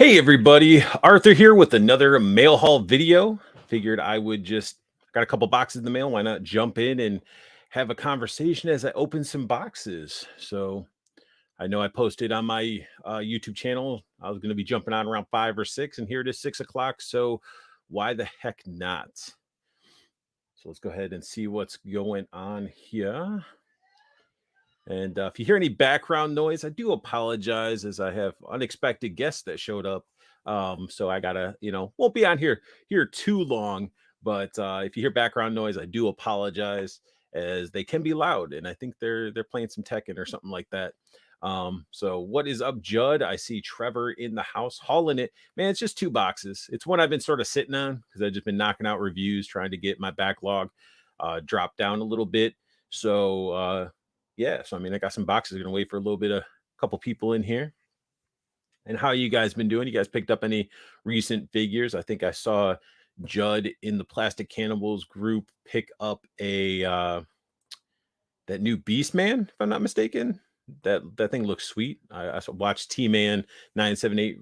Hey everybody, Arthur here with another mail haul video. Figured I would just got a couple boxes in the mail. Why not jump in and have a conversation as I open some boxes? So I know I posted on my YouTube channel I was going to be jumping on around 5 or 6, and here it is 6 o'clock. So why the heck not? So let's go ahead and see what's going on here. And if you hear any background noise, I do apologize as I have unexpected guests that showed up. So I gotta, won't be on here too long. But if you hear background noise, I do apologize as they can be loud, and I think they're playing some Tekken or something like that. So what is up, Judd? I see Trevor in the house hauling it. Man, it's just 2 boxes. It's one I've been sort of sitting on because I've just been knocking out reviews, trying to get my backlog dropped down a little bit. So yeah, so I mean, I got some boxes. Gonna wait for a little bit of a couple people in here. And how you guys been doing? You guys picked up any recent figures? I think I saw Judd in the Plastic Cannibals group pick up a that new Beast Man, if I'm not mistaken. That thing looks sweet. I watched T-Man 978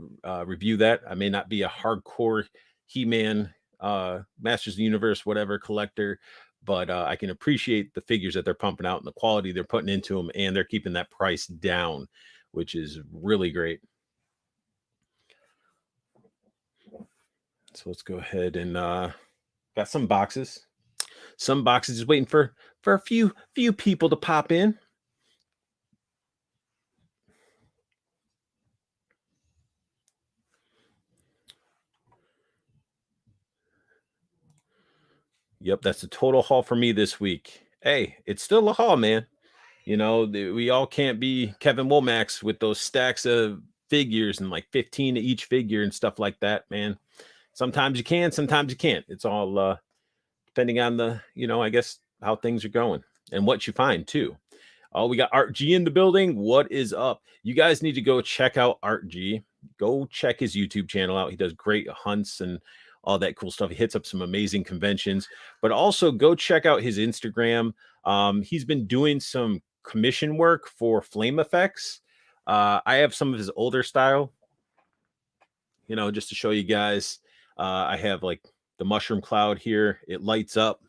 review that. I may not be a hardcore He-Man Masters of the Universe, whatever collector, but I can appreciate the figures that they're pumping out and the quality they're putting into them, and they're keeping that price down, which is really great. So let's go ahead and got some boxes. Some boxes just waiting for a few people to pop in. Yep, that's a total haul for me this week. Hey, it's still a haul, man. We all can't be Kevin Womax with those stacks of figures and like 15 to each figure and stuff like that, man. Sometimes you can, sometimes you can't. It's all depending on the, I guess how things are going and what you find too. Oh, we got Art G in the building. What is up? You guys need to go check out Art G. Go check his YouTube channel out. He does great hunts and all that cool stuff. He hits up some amazing conventions, but also go check out his Instagram. He's been doing some commission work for flame effects. I have some of his older style, just to show you guys. I have like the mushroom cloud here. It lights up.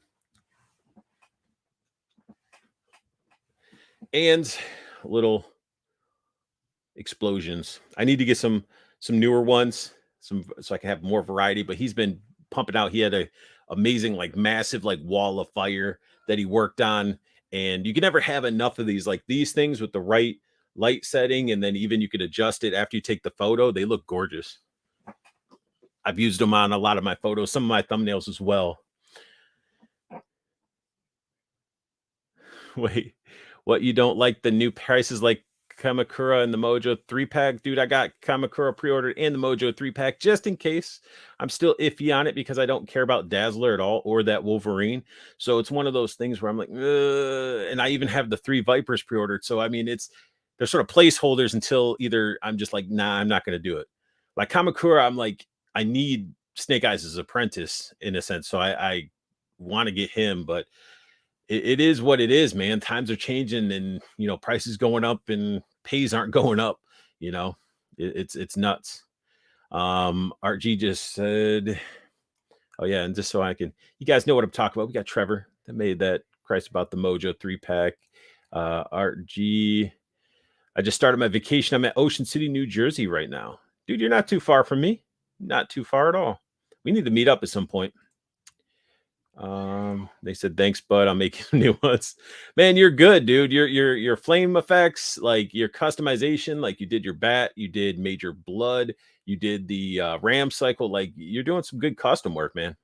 And little explosions. I need to get some newer ones, so I can have more variety. But he's been pumping out. He had a amazing, like massive, like wall of fire that he worked on, and you can never have enough of these. Like these things with the right light setting, and then even you could adjust it after you take the photo. They look gorgeous. I've used them on a lot of my photos, some of my thumbnails as well. Wait, what, you don't like the new prices like Kamakura and the Mojo 3-pack? Dude, I got Kamakura pre-ordered and the Mojo 3-pack just in case. I'm still iffy on it because I don't care about Dazzler at all or that Wolverine. So it's one of those things where I'm like, ugh. And I even have the 3 Vipers pre-ordered. So I mean, they're sort of placeholders until either I'm just like, nah, I'm not going to do it. Like Kamakura, I'm like, I need Snake Eyes' apprentice in a sense. So I want to get him, but it is what it is, man. Times are changing, and prices going up and pays aren't going up. It's nuts. Art G just said, oh yeah, and just so you guys know what I'm talking about, we got Trevor that made that Christ about the Mojo 3-pack. Art G, I just started my vacation. I'm at Ocean City, New Jersey right now. Dude, you're not too far from me. Not too far at all. We need to meet up at some point. They said thanks, bud. I'm making new ones. Man, you're good, dude. Your flame effects, like your customization, like you did your bat, you did Major Blood, you did the Ram cycle. Like you're doing some good custom work, man.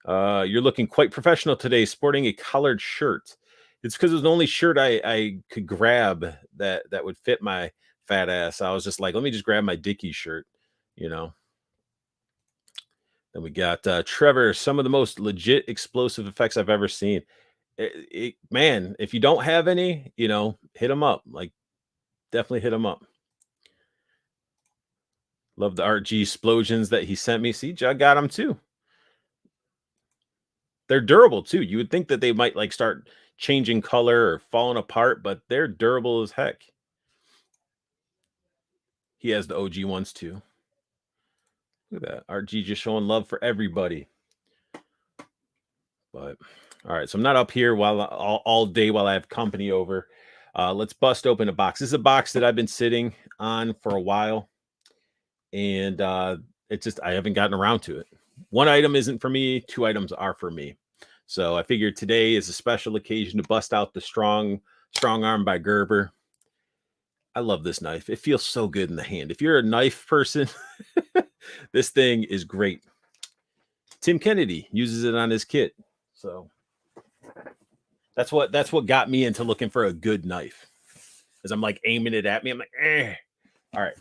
You're looking quite professional today, sporting a collared shirt. It's because it was the only shirt I could grab that would fit my fat ass. I was just like, let me just grab my Dickies shirt, Then we got Trevor, some of the most legit explosive effects I've ever seen. Man, if you don't have any, hit them up. Like, definitely hit them up. Love the RG explosions that he sent me. See, I got them too. They're durable too. You would think that they might like start changing color or falling apart, but they're durable as heck. He has the OG ones too. Look at that. RG just showing love for everybody. But all right, so I'm not up here while all day while I have company over. Let's bust open a box. This is a box that I've been sitting on for a while, and it's just I haven't gotten around to it. One item isn't for me, two items are for me. So I figured today is a special occasion to bust out the strong arm by Gerber. I love this knife. It feels so good in the hand. If you're a knife person, this thing is great. Tim Kennedy uses it on his kit. So that's what got me into looking for a good knife. As I'm like aiming it at me, I'm like, eh. All right.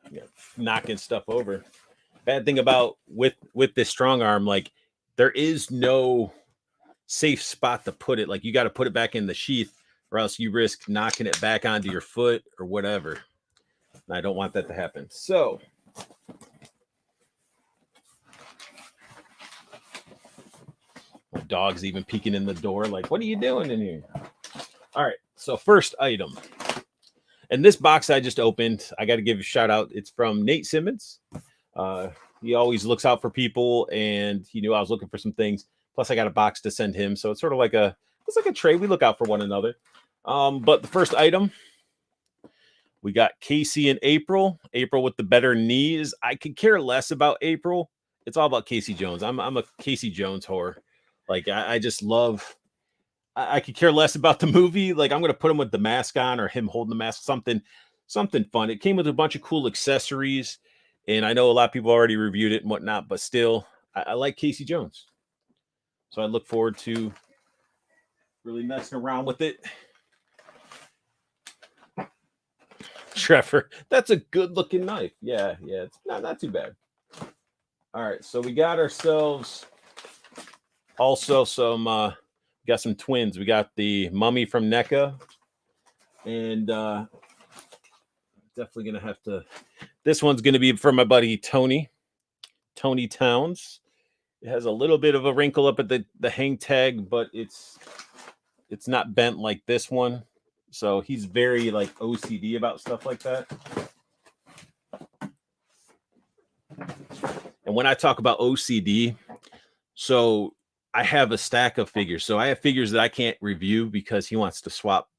Yeah, knocking stuff over. Bad thing about with this strong arm, like there is no safe spot to put it. Like you got to put it back in the sheath, or else you risk knocking it back onto your foot or whatever. And I don't want that to happen. So my dog's even peeking in the door, like, what are you doing in here? All right. So first item. And this box I just opened, I got to give a shout out. It's from Nate Simmons. He always looks out for people, and he knew I was looking for some things. Plus, I got a box to send him, so it's sort of like a trade. We look out for one another. But the first item, we got Casey and April. April with the better knees. I could care less about April. It's all about Casey Jones. I'm a Casey Jones whore. Like I just love. I could care less about the movie. Like I'm gonna put him with the mask on or him holding the mask. Something fun. It came with a bunch of cool accessories, and I know a lot of people already reviewed it and whatnot, but still, I like Casey Jones. So I look forward to really messing around with it. Trevor, that's a good looking knife. Yeah, it's not too bad. All right, so we got ourselves also some we got some twins. We got the Mummy from NECA, and definitely gonna have to. This one's gonna be for my buddy Tony Towns. It has a little bit of a wrinkle up at the hang tag, but it's not bent like this one. So he's very like OCD about stuff like that. And when I talk about OCD, so I have a stack of figures. So I have figures that I can't review because he wants to swap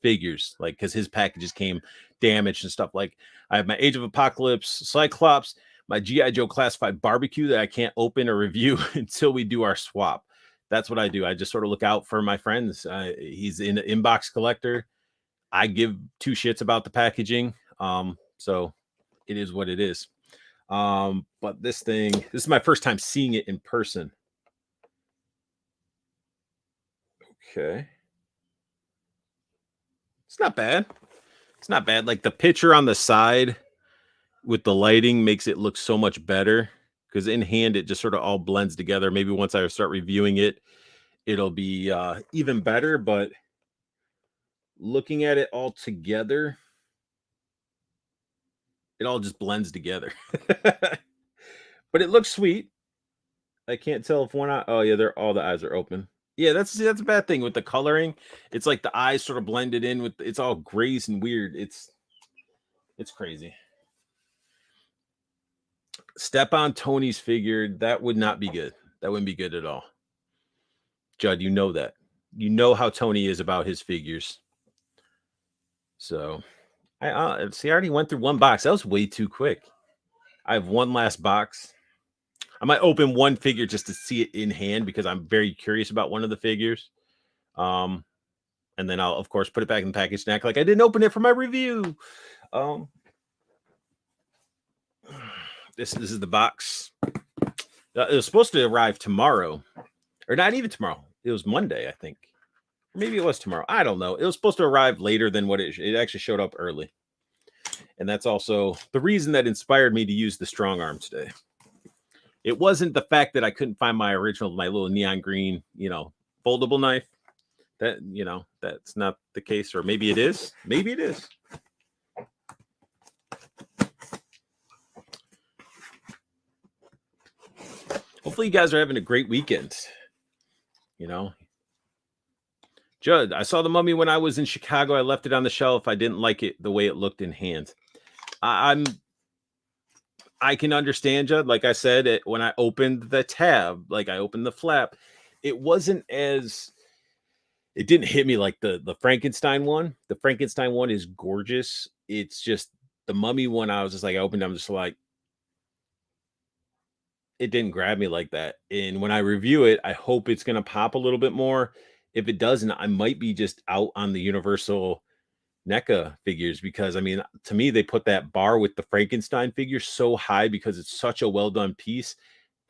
figures, like because his packages came damaged and stuff. Like I have my Age of Apocalypse Cyclops, my G.I. Joe Classified Barbecue that I can't open or review until we do our swap. That's what I do. I just sort of look out for my friends. He's an inbox collector. I give two shits about the packaging. So it is what it is. But this is my first time seeing it in person. Okay. It's not bad. It's not bad. Like the picture on the side with the lighting makes it look so much better because in hand it just sort of all blends together. Maybe once I start reviewing it, it'll be even better. But looking at it all together, it all just blends together. But it looks sweet. I can't tell if one eye. Oh yeah, all the eyes are open. Yeah, that's a bad thing with the coloring. It's like the eyes sort of blended in with. It's all grays and weird. It's crazy. Step on Tony's figure. That would not be good. That wouldn't be good at all. Judd, you know that. You know how Tony is about his figures. So, I see. I already went through one box. That was way too quick. I have one last box. I might open one figure just to see it in hand because I'm very curious about one of the figures. And then I'll of course put it back in the package and act like I didn't open it for my review. This is the box. It was supposed to arrive tomorrow, or not even tomorrow. It was Monday, I think. Or maybe it was tomorrow. I don't know. It was supposed to arrive later than what it actually showed up early. And that's also the reason that inspired me to use the strong arm today. It wasn't the fact that I couldn't find my little neon green, foldable knife. That, that's not the case, or maybe it is. Maybe it is. hopefully you guys are having a great weekend. You know, Judd, I saw the Mummy when I was in Chicago. I left it on the shelf. I didn't like it the way it looked in hand. I'm I can understand, Judd. Like I said, when I opened the tab, like I opened the flap, it wasn't as it didn't hit me like the Frankenstein one. The Frankenstein one is gorgeous. It's just the Mummy one. I was just like, I opened. I'm just like, it didn't grab me like that. And when I review it, I hope it's gonna pop a little bit more. If it doesn't, I might be just out on the Universal NECA figures because I mean, to me, they put that bar with the Frankenstein figure so high because it's such a well done piece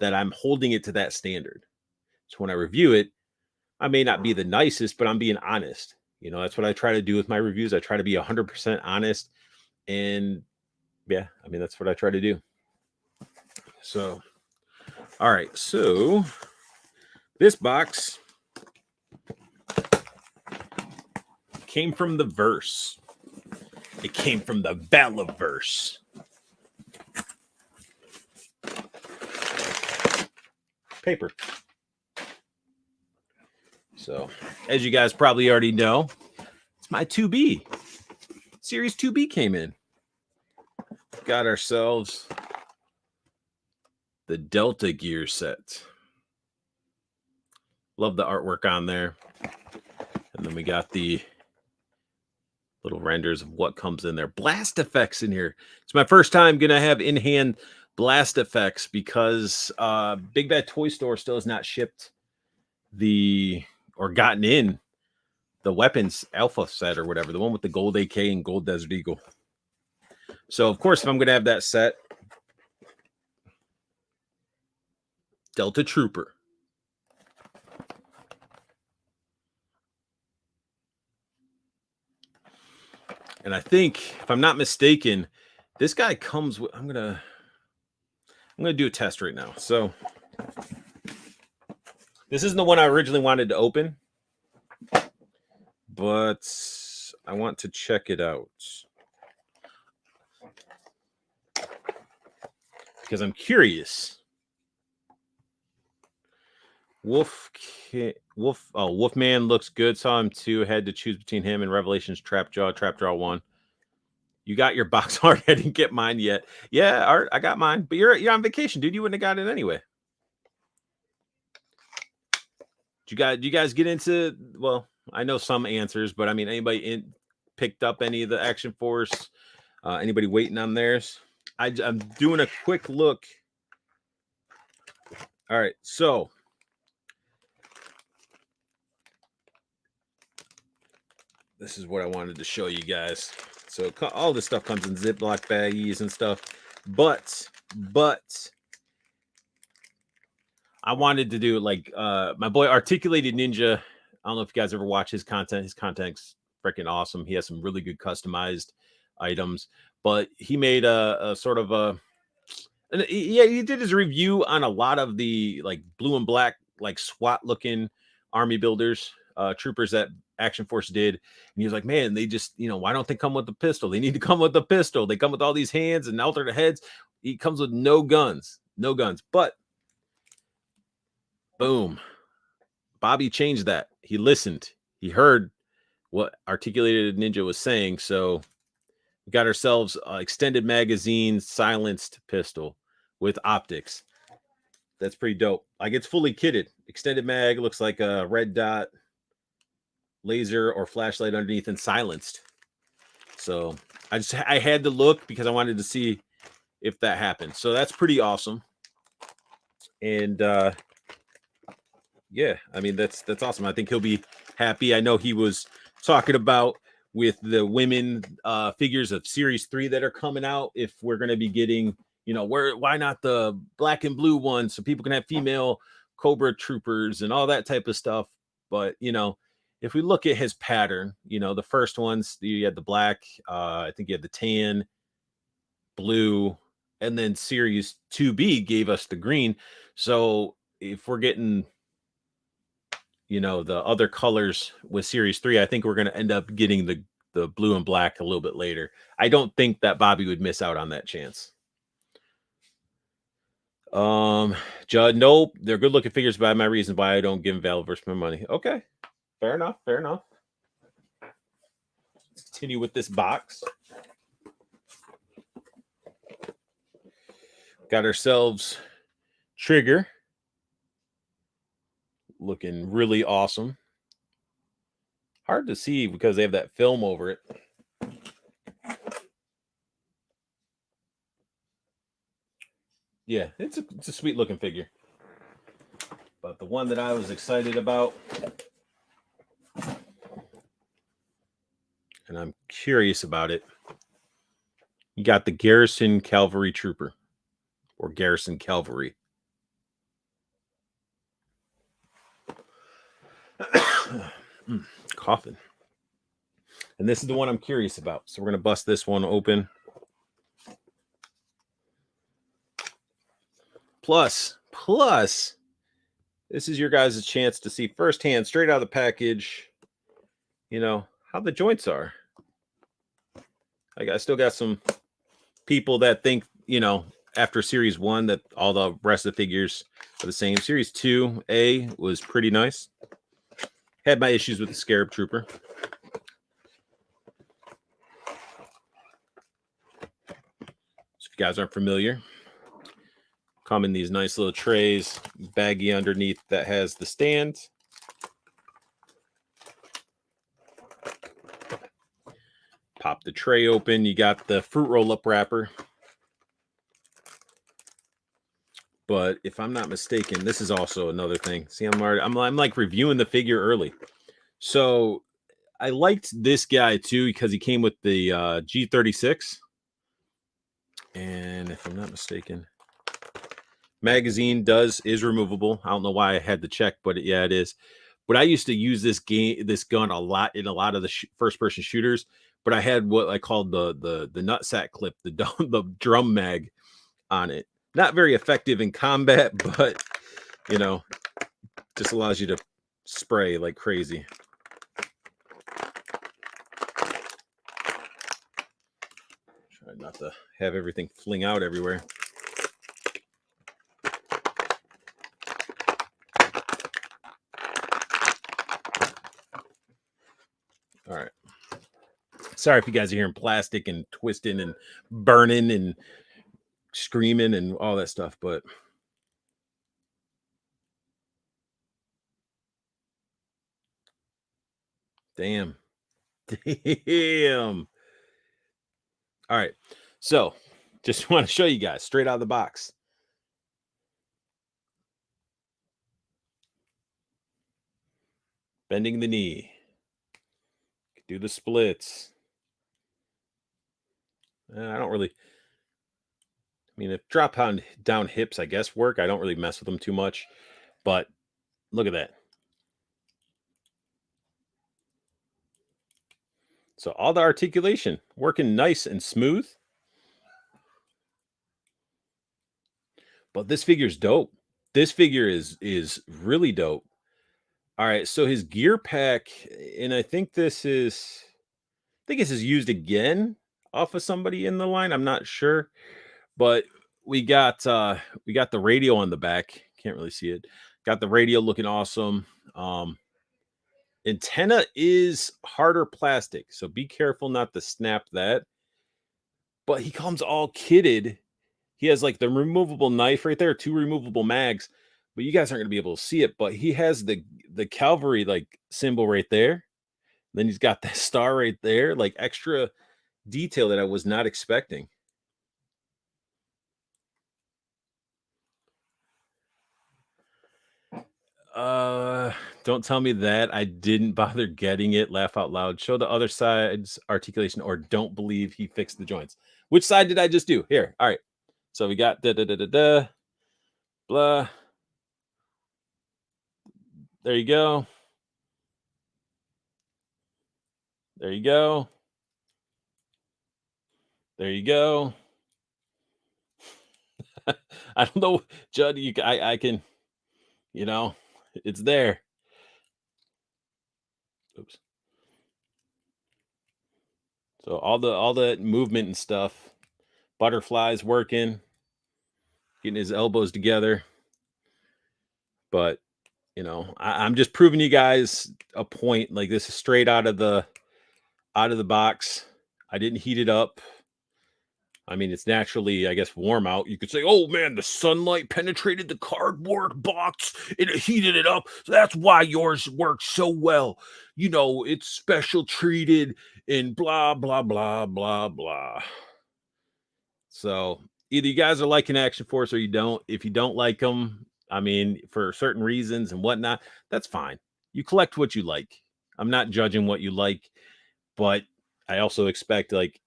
that I'm holding it to that standard. So when I review it, I may not be the nicest, but I'm being honest. That's what I try to do with my reviews. I try to be 100% honest. And yeah, I mean, that's what I try to do. So, all right. So this box came from the verse. It came from the Valaverse. Paper. So, as you guys probably already know, it's my 2B. Series 2B came in. Got ourselves the Delta Gear set. Love the artwork on there. And then we got the little renders of what comes in there. Blast effects in here. It's my first time going to have in-hand blast effects because Big Bad Toy Store still has not shipped or gotten in the weapons alpha set or whatever, the one with the gold AK and gold Desert Eagle. So, of course, if I'm going to have that set, Delta Trooper. And I think, if I'm not mistaken, this guy comes with, I'm gonna do a test right now. So this isn't the one I originally wanted to open, but I want to check it out because I'm curious. Wolfman looks good. Saw him too. Had to choose between him and Revelations Trapjaw 1. You got your box art. I didn't get mine yet. Yeah, Art, I got mine. But you're on vacation, dude. You wouldn't have got it anyway. Do you guys get into? Well, I know some answers, but I mean, anybody picked up any of the Action Force? Anybody waiting on theirs? I'm doing a quick look. All right, so this is what I wanted to show you guys. So all this stuff comes in Ziploc baggies and stuff, but I wanted to do like my boy Articulated Ninja. I don't know if you guys ever watch his content. His content's freaking awesome. He has some really good customized items, but he made a sort of a, and he did his review on a lot of the like blue and black, like SWAT looking army builders, troopers that Action Force did. And he was like, man, they just, why don't they come with the pistol? They need to come with the pistol. They come with all these hands and alternate heads. He comes with no guns, but boom, Bobby changed that. He listened. He heard what Articulated Ninja was saying. So we got ourselves an extended magazine silenced pistol with optics. That's pretty dope. Like, it's fully kitted. Extended mag, looks like a red dot, laser or flashlight underneath, and silenced. So I had to look because I wanted to see if that happened. So that's pretty awesome. And yeah, I mean, that's awesome. I think he'll be happy. I know he was talking about with the women figures of Series 3 that are coming out, if we're going to be getting, why not the black and blue ones so people can have female Cobra troopers and all that type of stuff. But, if we look at his pattern, the first ones, you had the black, I think you had the tan, blue, and then Series 2B gave us the green. So if we're getting, the other colors with Series 3, I think we're going to end up getting the blue and black a little bit later. I don't think that Bobby would miss out on that chance. Judd, nope, they're good looking figures, but I have my reasons why I don't give them value versus my money. Okay, fair enough. Fair enough. Let's continue with this box. Got ourselves Trigger, looking really awesome. Hard to see because they have that film over it. Yeah, it's a sweet looking figure. But the one that I was excited about, and I'm curious about it, you got the Garrison Calvary Trooper, or Garrison Calvary. Coughing. And this is the one I'm curious about. So we're going to bust this one open. Plus, this is your guys' chance to see firsthand, straight out of the package, how the joints are. I still got some people that think, after Series 1 that all the rest of the figures are the same. Series 2A was pretty nice. Had my issues with the Scarab Trooper. So if you guys aren't familiar, come in these nice little trays, baggy underneath that has the stand. Pop the tray open. You got the fruit roll-up wrapper. But if I'm not mistaken, this is also another thing. See, I'm like reviewing the figure early. So I liked this guy too because he came with the G36. And if I'm not mistaken, magazine is removable. I don't know why I had to check, but yeah, it is. But I used to use this gun a lot in a lot of the first person shooters. But I had what I called the nutsack clip, the drum mag on it. Not very effective in combat, but just allows you to spray like crazy. Try not to have everything fling out everywhere. All right. Sorry if you guys are hearing plastic and twisting and burning and screaming and all that stuff, but damn. All right. So just want to show you guys straight out of the box. Bending the knee. Do the splits. I don't really. I mean, if drop down hips, I guess work. I don't really mess with them too much, but look at that. So all the articulation working nice and smooth. But this figure's dope. This figure is really dope. All right, so his gear pack, and I think this is used again off of somebody in the line. I'm not sure, but we got the radio on the back. Can't really see it. Got the radio looking awesome. Antenna is harder plastic, so be careful not to snap that. But he comes all kitted. He has like the removable knife right there, 2 removable mags, but you guys aren't gonna be able to see it. But he has the Calvary like symbol right there. Then he's got that star right there, like extra detail that I was not expecting. Don't tell me that I didn't bother getting it. Laugh out loud. Show the other side's articulation, or don't believe he fixed the joints. Which side did I just do? Here. All right. So we got blah. There you go. There you go. There you go. I don't know, Judd. I can, it's there. Oops. So all the movement and stuff, butterflies working. getting his elbows together. But you know, I'm just proving you guys a point. Like this is straight out of the box. I didn't heat it up. I mean, it's naturally, I guess, warm out. You could say, "Oh man, the sunlight penetrated the cardboard box and it heated it up. So that's why yours works so well. You know, it's special treated and blah blah blah blah blah." So either you guys are liking Action Force or you don't. If you don't like them, I mean, for certain reasons and whatnot, that's fine. You collect what you like. I'm not judging what you like, but I also expect like,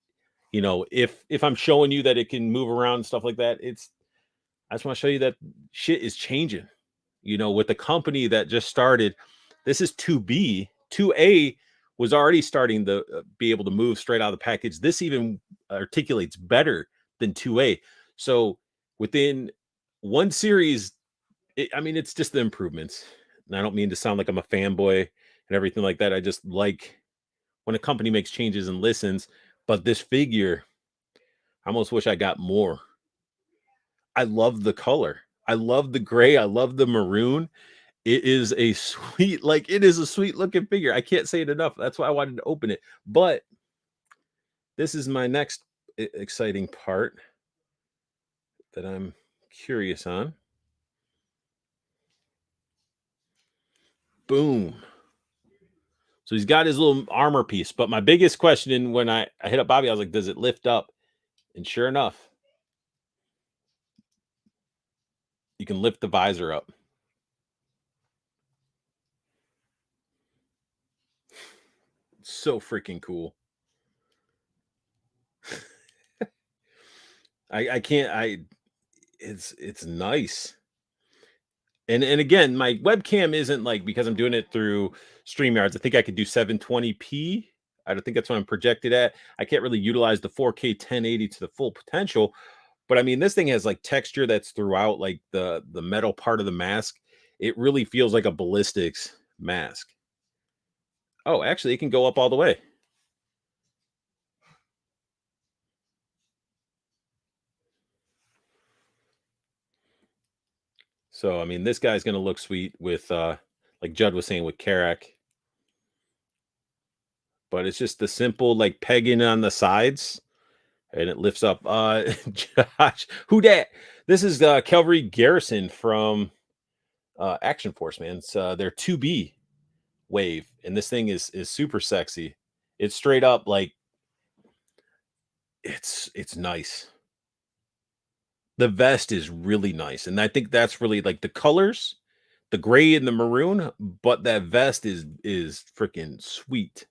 you know, if I'm showing you that it can move around and stuff like that, I just want to show you that shit is changing. You know, with the company that just started, this is 2B. 2A was already starting to be able to move straight out of the package. This even articulates better than 2A. So within one series, I mean, it's just the improvements. And I don't mean to sound like I'm a fanboy and everything like that. I just like when a company makes changes and listens. But this figure, I almost wish I got more. I love the color. I love the gray. I love the maroon. It is a sweet, like it is a sweet looking figure. I can't say it enough. That's why I wanted to open it. But this is my next exciting part that I'm curious on. Boom. So he's got his little armor piece. But my biggest question when I hit up Bobby, I was like, does it lift up? And sure enough, you can lift the visor up. So freaking cool. I can't it's nice. And again, my webcam isn't like because I'm doing it through StreamYards. I think I could do 720p. I don't think that's what I'm projected at. I can't really utilize the 4K 1080 to the full potential. But I mean, this thing has like texture that's throughout like the metal part of the mask. It really feels like a ballistics mask. Oh, actually, it can go up all the way. So I mean, this guy's gonna look sweet with like Judd was saying with Karak. But it's just the simple like pegging on the sides and it lifts up. Josh, who dat? This is Calvary Garrison from Action Force, man. It's their 2B wave, and this thing is super sexy. It's straight up like it's nice. The vest is really nice, and I think that's really like the colors, the gray and the maroon, but that vest is freaking sweet.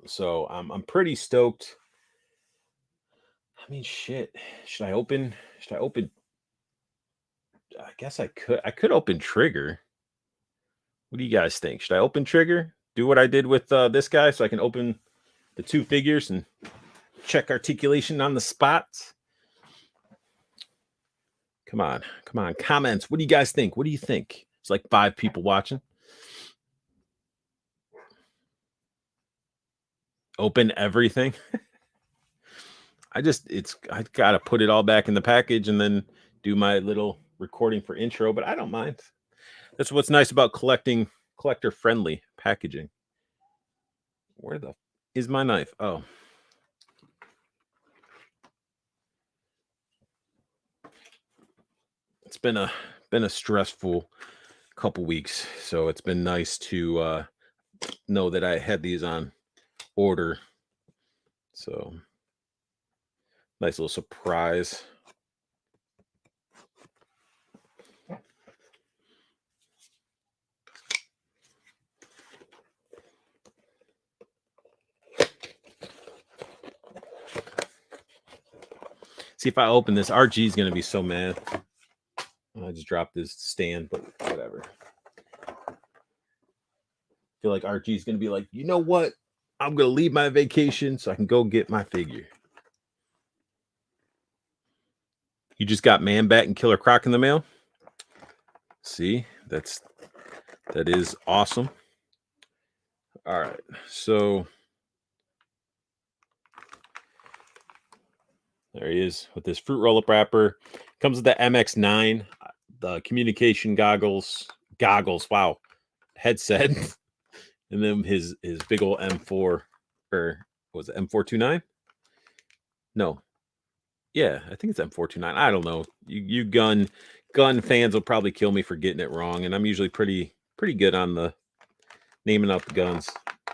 So I'm pretty stoked. I mean, shit. Should I open? Should I open? I guess I could. I could open Trigger. What do you guys think? Should I open Trigger? Do what I did with this guy, so I can open the two figures and check articulation on the spots. Come on, come on. Comments. What do you guys think? What do you think? It's like 5 people watching. Open everything. I gotta put it all back in the package and then do my little recording for intro, but I don't mind. That's what's nice about collecting collector friendly packaging. Where the is my knife? Oh, it's been a stressful couple weeks, so it's been nice to know that I had these on order. So nice little surprise. See if I open this, RG is gonna be so mad. I just dropped this stand, but whatever. Feel like RG is gonna be like, you know what? I'm gonna leave my vacation so I can go get my figure. You just got Man Bat and Killer Croc in the mail. See, that is awesome. All right, so There he is with his fruit roll-up wrapper. Comes with the MX9, the communication goggles. Wow, headset, and then his big old M4, or was it M429? No, yeah, I think it's M429. I don't know. You gun fans will probably kill me for getting it wrong, and I'm usually pretty good on the naming out the guns.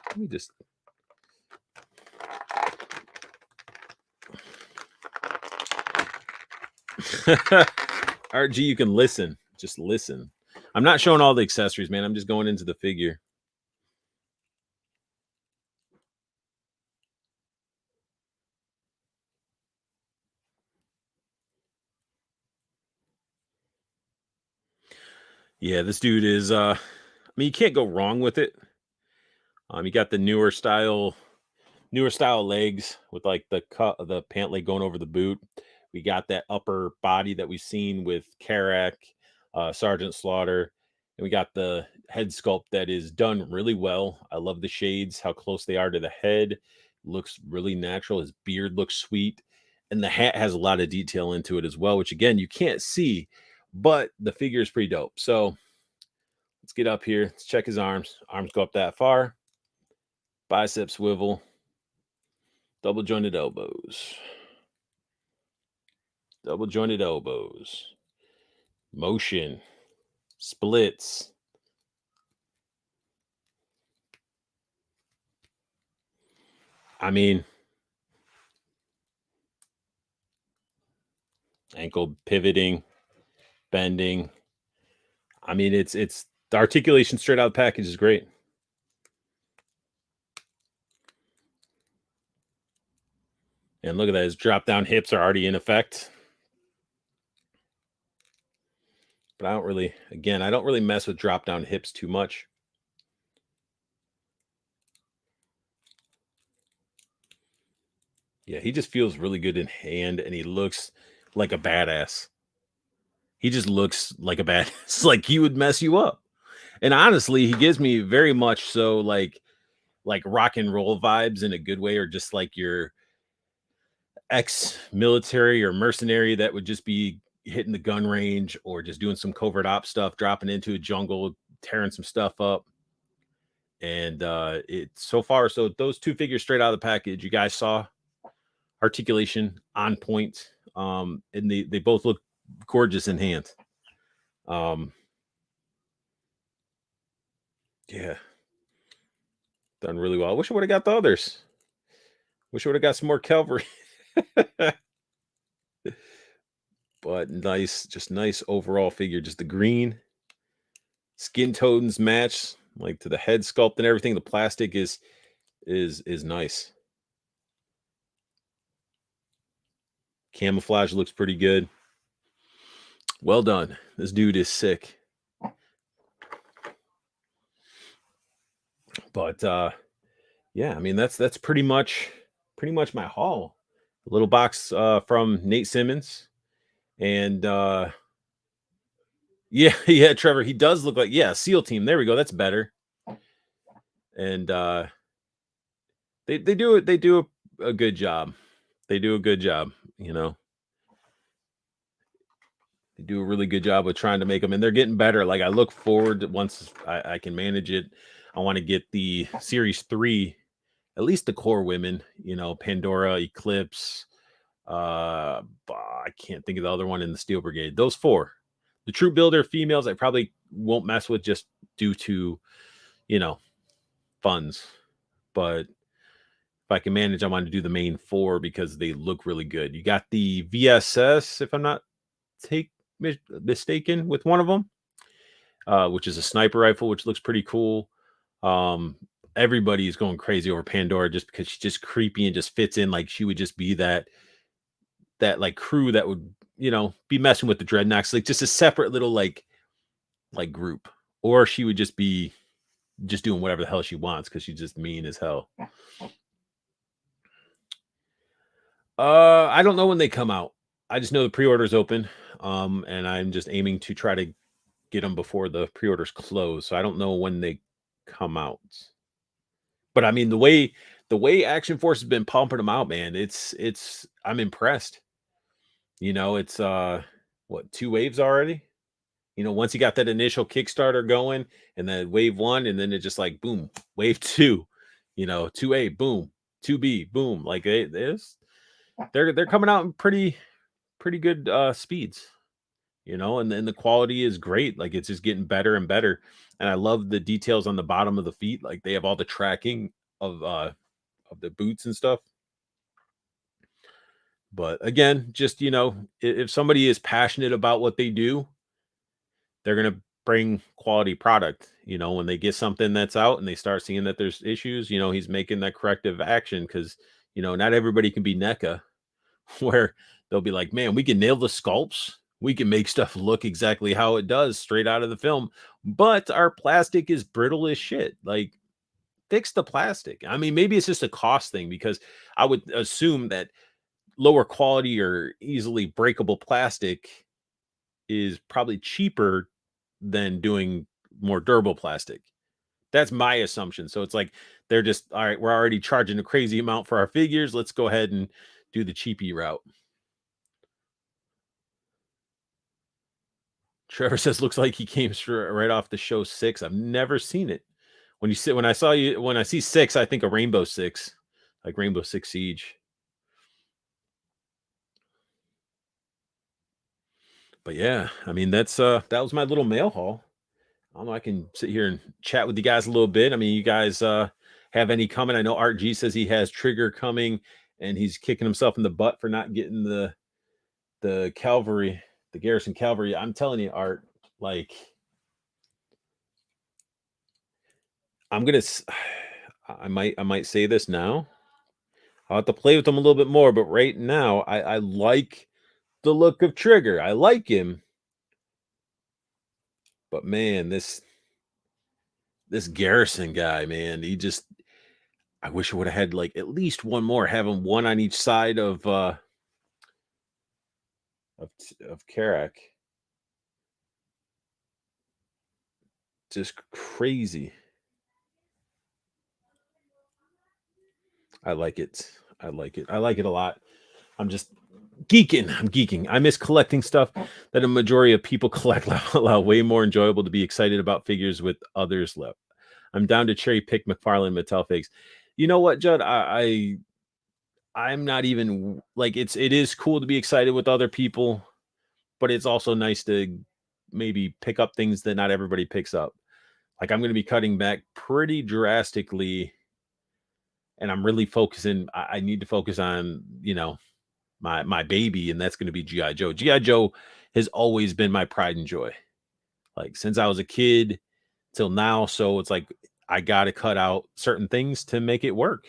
Let me just. RG, you can listen. Just listen. I'm not showing all the accessories, man. I'm just going into the figure. Yeah, this dude is I mean, you can't go wrong with it. You got the newer style legs with like the pant leg going over the boot. We got that upper body that we've seen with Karak, Sergeant Slaughter, and we got the head sculpt that is done really well. I love the shades, how close they are to the head. Looks really natural. His beard looks sweet, and the hat has a lot of detail into it as well, which again you can't see, but the figure is pretty dope. So let's get up here. Let's check his arms. Arms go up that far. Bicep swivel. Double jointed elbows. Double jointed elbows. Motion. Splits. I mean, ankle pivoting, bending. I mean, it's the articulation straight out of the package is great. And look at that, his drop down hips are already in effect. But I don't really mess with drop down hips too much. Yeah, he just feels really good in hand, and he looks like a badass. He just looks like a badass. Like he would mess you up. And honestly, he gives me very much so like rock and roll vibes in a good way, or just like your ex-military or mercenary that would just be hitting the gun range or just doing some covert op stuff, dropping into a jungle, tearing some stuff up. And it so far, so those two figures straight out of the package, you guys saw articulation on point. And they both look gorgeous in hand. Yeah, done really well. I wish I would have got the others. Wish I would have got some more Calvary. But nice, just nice overall figure. Just the green skin tones match like to the head sculpt and everything. The plastic is nice. Camouflage looks pretty good. Well done. This dude is sick. But yeah, I mean that's pretty much my haul. A little box from Nate Simmons. And yeah, yeah, Trevor, he does look like, yeah, SEAL team. There we go. That's better. And they do a good job. They do a good job, you know. They do a really good job with trying to make them, and they're getting better. Like I look forward to once I can manage it. I want to get the series 3, at least the core women, you know, Pandora, Eclipse, I can't think of the other one in the Steel Brigade. Those 4. The troop builder females I probably won't mess with just due to, you know, funds. But if I can manage, I want to do the main 4 because they look really good. You got the VSS, if I'm not mistaken, with one of them, which is a sniper rifle, which looks pretty cool. Everybody is going crazy over Pandora just because she's just creepy and just fits in. Like she would just be that like crew that would, you know, be messing with the dreadnoughts, like just a separate little like group, or she would just be just doing whatever the hell she wants because she's just mean as hell. I don't know when they come out. I just know the pre-order's open, and I'm just aiming to try to get them before the pre-orders close. So I don't know when they come out. But I mean, the way Action Force has been pumping them out, man, it's I'm impressed. It's what, 2 waves already? Once you got that initial Kickstarter going and then wave 1 and then it just like boom, wave 2, 2A, boom, 2B, boom. Like they're coming out in pretty good speeds, and then the quality is great. Like it's just getting better and better. And I love the details on the bottom of the feet. Like they have all the tracking of the boots and stuff. But again, just if somebody is passionate about what they do, they're gonna bring quality product. When they get something that's out and they start seeing that there's issues, he's making that corrective action because not everybody can be NECA where they'll be like, man, we can nail the sculpts. We can make stuff look exactly how it does straight out of the film, but our plastic is brittle as shit. Like, fix the plastic. I mean, maybe it's just a cost thing because I would assume that lower quality or easily breakable plastic is probably cheaper than doing more durable plastic. That's my assumption. So it's like they're just, all right, we're already charging a crazy amount for our figures. Let's go ahead and do the cheapy route. Trevor says looks like he came straight right off the show 6. I've never seen it. When I see 6, I think of Rainbow Six, like Rainbow Six Siege. But yeah, I mean that was my little mail haul. I don't know. I can sit here and chat with you guys a little bit. I mean, you guys have any coming? I know Art G says he has Trigger coming, and he's kicking himself in the butt for not getting the Calvary, the Garrison Calvary. I'm telling you, Art, like I'm gonna, I might say this now. I'll have to play with them a little bit more, but right now, I like the look of Trigger. I like him, but man, this Garrison guy, man, I wish I would have had like at least one more, having one on each side of Karak. Just crazy. I like it. I like it. I like it a lot. I'm just geeking. I'm geeking. I miss collecting stuff that a majority of people collect. Way more enjoyable to be excited about figures with others left. I'm down to cherry pick McFarlane Mattel figs. You know what, Judd? I'm not even like it is cool to be excited with other people, but it's also nice to maybe pick up things that not everybody picks up. Like I'm going to be cutting back pretty drastically, and I'm really focusing. I need to focus on my baby, and that's going to be GI Joe. GI Joe has always been my pride and joy, like since I was a kid till now. So it's like I got to cut out certain things to make it work,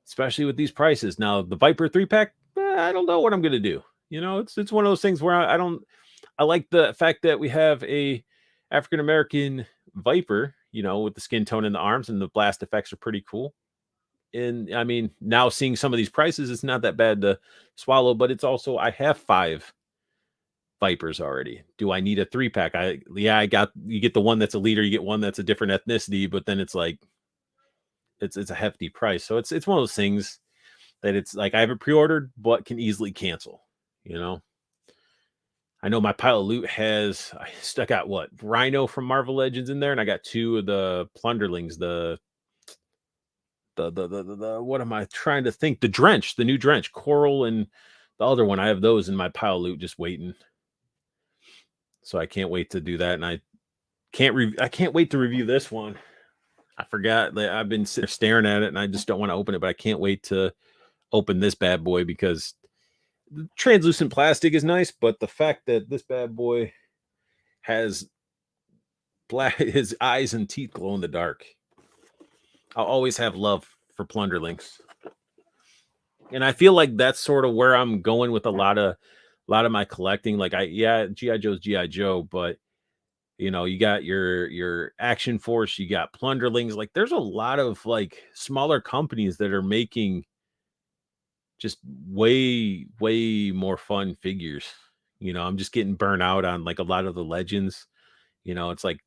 especially with these prices. Now the Viper 3-pack, I don't know what I'm going to do. It's one of those things where I don't. I like the fact that we have a African American Viper, with the skin tone in the arms, and the blast effects are pretty cool. And I mean, now seeing some of these prices, it's not that bad to swallow, but it's also I have 5 Vipers already. Do I need a 3-pack? I got, you get the one that's a leader, you get one that's a different ethnicity, but then it's like it's a hefty price. So it's one of those things that it's like I haven't pre-ordered, but can easily cancel. You know, I know my pile of loot has I got what Rhino from Marvel Legends in there, and I got 2 of the Plunderlings, the what am I trying to think? The Drench, the new Drench, Coral, and the other one. I have those in my pile of loot just waiting. So I can't wait to do that, and I can't wait to review this one. I forgot that I've been sitting there staring at it, and I just don't want to open it, but I can't wait to open this bad boy because the translucent plastic is nice, but the fact that this bad boy has black, his eyes and teeth glow in the dark. I'll always have love for Plunderlings. And I feel like that's sort of where I'm going with a lot of my collecting. Like GI Joe's GI Joe, but you got your Action Force, you got Plunderlings. Like there's a lot of like smaller companies that are making just way more fun figures. I'm just getting burnt out on like a lot of the legends. It's like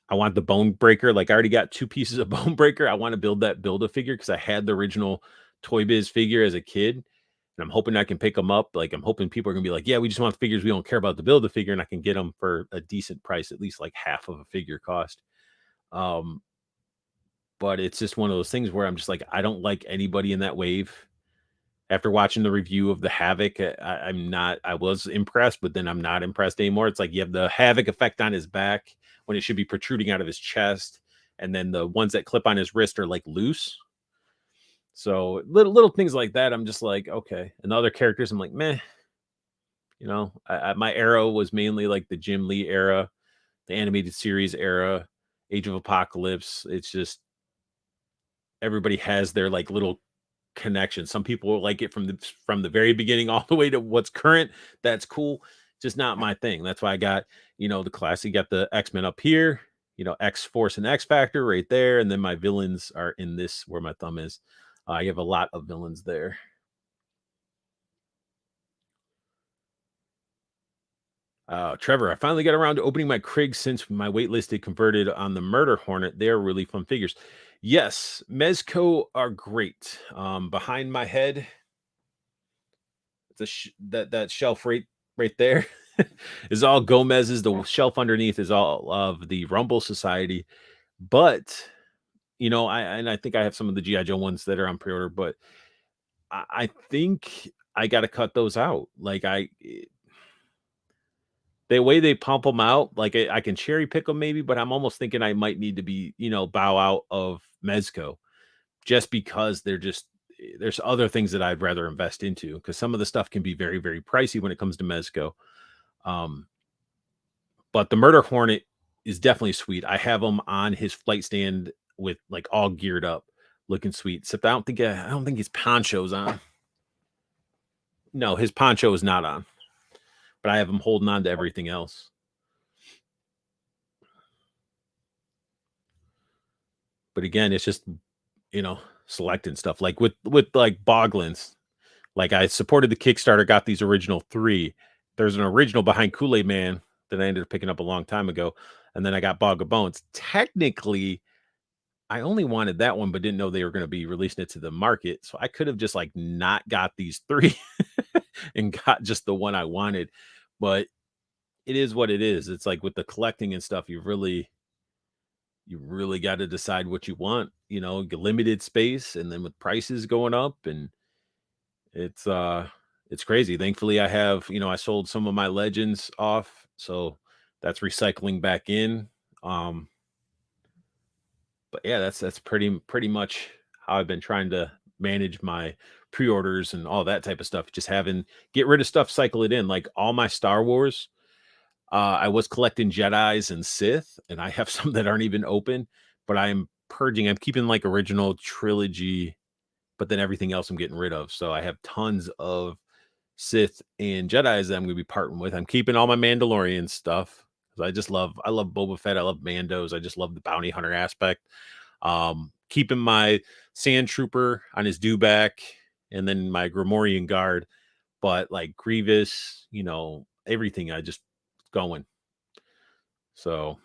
I want the Bone Breaker. Like I already got 2 pieces of Bone Breaker. I want to build a figure because I had the original Toy Biz figure as a kid. And I'm hoping I can pick them up. Like, I'm hoping people are gonna be like, "Yeah, we just want the figures. We don't care about the build the figure," and I can get them for a decent price, at least like half of a figure cost. Um, but it's just one of those things where I'm just like, I don't like anybody in that wave. After watching the review of the Havoc, I'm not. I was impressed, but then I'm not impressed anymore. It's like you have the Havoc effect on his back when it should be protruding out of his chest, and then the ones that clip on his wrist are like loose. So little things like that, I'm just like, okay. And the other characters, I'm like, meh. My era was mainly like the Jim Lee era, the animated series era, Age of Apocalypse. It's just everybody has their like little connection. Some people like it from the very beginning all the way to what's current. That's cool. Just not my thing. That's why I got, the classic, got the X-Men up here, X Force and X Factor right there. And then my villains are in this where my thumb is. I have a lot of villains there. Trevor, I finally got around to opening my Krieg since my waitlisted converted on the Murder Hornet. They are really fun figures. Yes, Mezco are great. Behind my head, that shelf right there is all Gomez's. The shelf underneath is all of the Rumble Society. But I think I have some of the GI Joe ones that are on pre-order, but I think I got to cut those out. Like the way they pump them out, like I can cherry pick them maybe, but I'm almost thinking I might need to be, bow out of Mezco just because there's other things that I'd rather invest into because some of the stuff can be very, very pricey when it comes to Mezco. Um, but the Murder Hornet is definitely sweet. I have him on his flight stand with like all geared up, looking sweet. Except I don't think his poncho's on. No, his poncho is not on. But I have him holding on to everything else. But again, it's just selecting stuff like with like Boglins. Like I supported the Kickstarter, got these original 3. There's an original behind Kool-Aid Man that I ended up picking up a long time ago, and then I got Bog of Bones. Technically, I only wanted that one, but didn't know they were going to be releasing it to the market, so I could have just like not got these 3 and got just the one I wanted. But it is what it is. It's like with the collecting and stuff, you really got to decide what you want. Limited space, and then with prices going up, and it's it's crazy. Thankfully, I have, I sold some of my legends off, so that's recycling back in. Um, but yeah, that's pretty much how I've been trying to manage my pre-orders and all that type of stuff. Just having get rid of stuff, cycle it in. Like all my Star Wars, I was collecting Jedis and Sith, and I have some that aren't even open, but I'm purging. I'm keeping like original trilogy, but then everything else I'm getting rid of. So I have tons of Sith and Jedi's that I'm gonna be parting with. I'm keeping all my Mandalorian stuff because I love Boba Fett. I love Mandos. I just love the bounty hunter aspect. Keeping my Sand Trooper on his dewback, and then my Grimorian guard, but like Grievous, everything I just going. So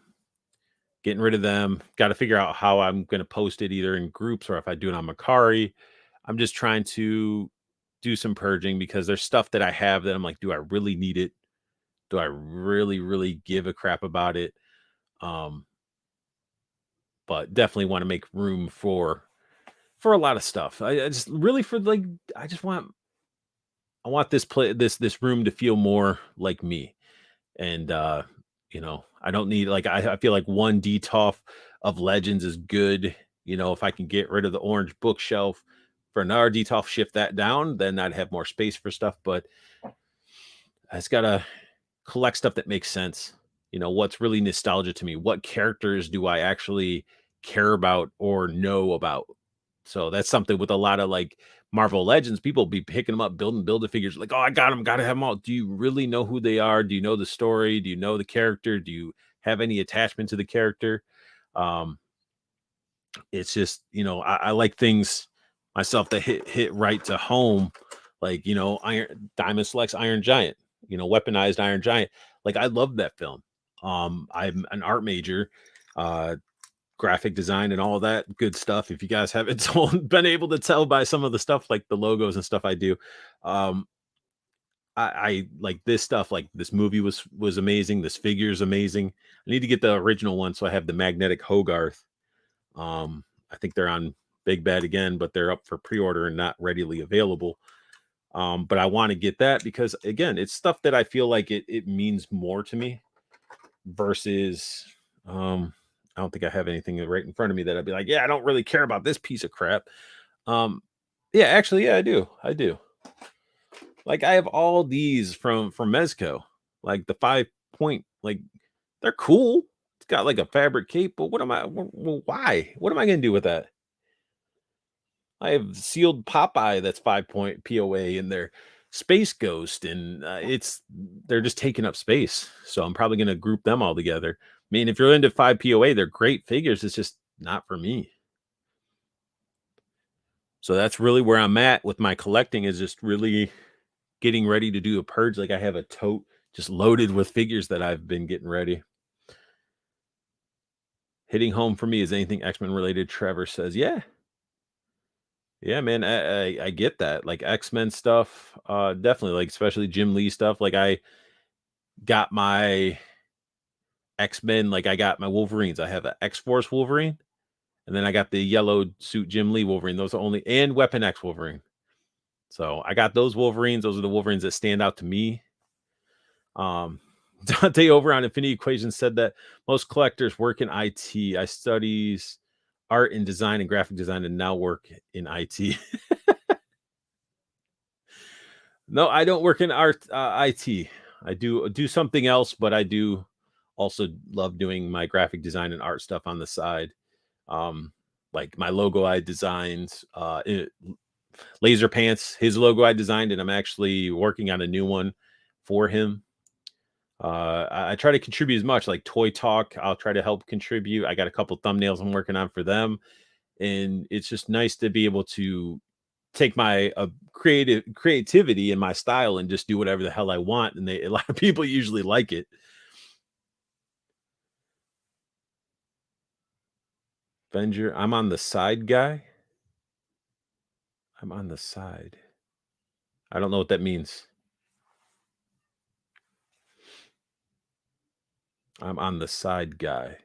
getting rid of them. Got to figure out how I'm going to post it either in groups or if I do it on Macari. I'm just trying to do some purging because there's stuff that I have that I'm like, do I really need it? Do I really, really give a crap about it? Um, but definitely want to make room for a lot of stuff. I just really for like I want this room to feel more like me. And I don't need like I feel like one DTOF of Legends is good. If I can get rid of the orange bookshelf for another DTOF, shift that down, then I'd have more space for stuff. But I just gotta collect stuff that makes sense. What's really nostalgia to me? What characters do I actually care about or know about? So that's something with a lot of like Marvel Legends, people be picking them up, build the figures like, oh, I got them, gotta have them all. Do you really know who they are? Do you know the story? Do you know the character? Do you have any attachment to the character? Um, it's just, I like things myself that hit right to home, like Iron Diamond Selects Iron Giant, weaponized Iron Giant. Like I love that film. I'm an art major. Uh graphic design and all that good stuff. If you guys haven't been able to tell by some of the stuff like the logos and stuff I do, um, I like this stuff. Like this movie was amazing. This figure is amazing. I need to get the original one, so I have the magnetic Hogarth. I think they're on Big Bad again, but they're up for pre-order and not readily available. But I want to get that because again, it's stuff that I feel like it means more to me versus I don't think I have anything right in front of me that I'd be like, yeah, I don't really care about this piece of crap. Um, yeah, actually, yeah, I do. I do. Like I have all these from Mezco, like the 5 point, like they're cool. It's got like a fabric cape, but what am I? Why? What am I gonna do with that? I have sealed Popeye that's 5 point POA in there, Space Ghost, and they're just taking up space. So I'm probably gonna group them all together. I mean, if you're into 5 POA, they're great figures. It's just not for me. So that's really where I'm at with my collecting is just really getting ready to do a purge. Like I have a tote just loaded with figures that I've been getting ready. Hitting home for me is anything X-Men related. Trevor says, yeah, yeah, man. I get that. Like X-Men stuff, definitely. Like especially Jim Lee stuff. Like I got my X-Men. Like I got my Wolverines. I have an X-Force Wolverine, and then I got the yellow suit Jim Lee Wolverine. Those are only and Weapon X Wolverine. So I got those Wolverines. Those are the Wolverines that stand out to me. Um, Dante over on Infinity Equations said that most collectors work in IT. I studies art and design and graphic design and now work in IT. No, I don't work in art IT. I do something else, but I do also love doing my graphic design and art stuff on the side. Um, like my logo I designed, Laser Pants, his logo I designed, and I'm actually working on a new one for him. I try to contribute as much like Toy Talk. I'll try to help contribute. I got a couple thumbnails I'm working on for them, and it's just nice to be able to take my creativity and my style and just do whatever the hell I want. And a lot of people usually like it. Avenger, I'm on the side guy. I'm on the side. I don't know what that means. I'm on the side guy.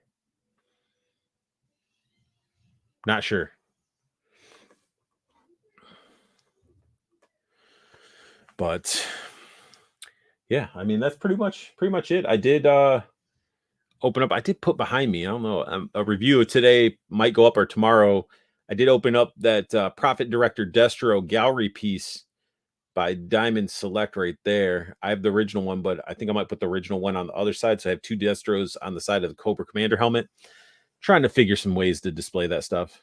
Not sure. But yeah, I mean that's pretty much it. I did open up. I did put behind me. I don't know. A review of today might go up or tomorrow. I did open up that Profit Director Destro gallery piece by Diamond Select right there. I have the original one, but I think I might put the original one on the other side. So I have two Destros on the side of the Cobra Commander helmet. Trying to figure some ways to display that stuff.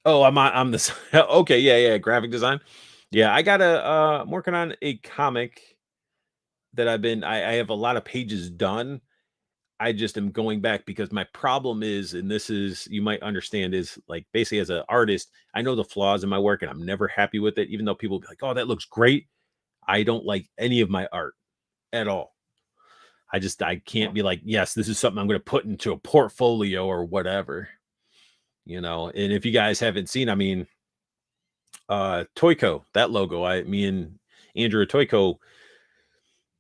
Oh, I'm the okay, yeah, yeah, graphic design. Yeah, I got I'm working on a comic that I have a lot of pages done. I just am going back because my problem is, and this is you might understand, is like basically as an artist, I know the flaws in my work and I'm never happy with it, even though people be like, oh, that looks great. I don't like any of my art at all. I can't be like, yes, this is something I'm going to put into a portfolio or whatever, And if you guys haven't seen, I mean, Toyco, that logo, me and Andrew at Toyco